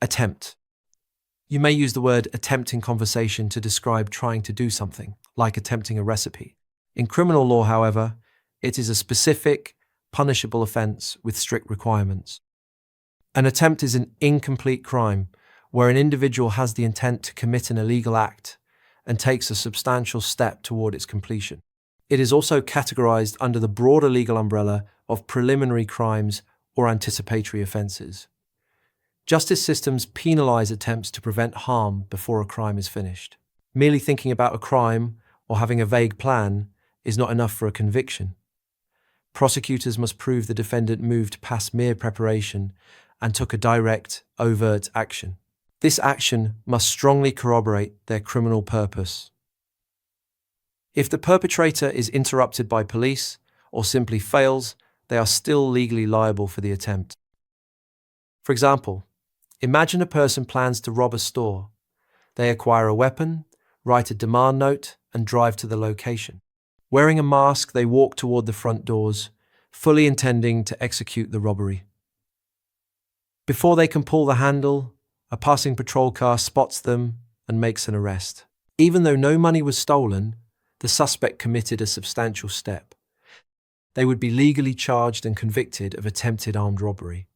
Attempt. You may use the word attempt in conversation to describe trying to do something, like attempting a recipe. In criminal law, however, it is a specific, punishable offence with strict requirements. An attempt is an incomplete crime where an individual has the intent to commit an illegal act and takes a substantial step toward its completion. It is also categorized under the broader legal umbrella of preliminary crimes or anticipatory offences. Justice systems penalize attempts to prevent harm before a crime is finished. Merely thinking about a crime or having a vague plan is not enough for a conviction. Prosecutors must prove the defendant moved past mere preparation and took a direct, overt action. This action must strongly corroborate their criminal purpose. If the perpetrator is interrupted by police or simply fails, they are still legally liable for the attempt. For example, imagine a person plans to rob a store. They acquire a weapon, write a demand note, and drive to the location. Wearing a mask, they walk toward the front doors, fully intending to execute the robbery. Before they can pull the handle, a passing patrol car spots them and makes an arrest. Even though no money was stolen, the suspect committed a substantial step. They would be legally charged and convicted of attempted armed robbery.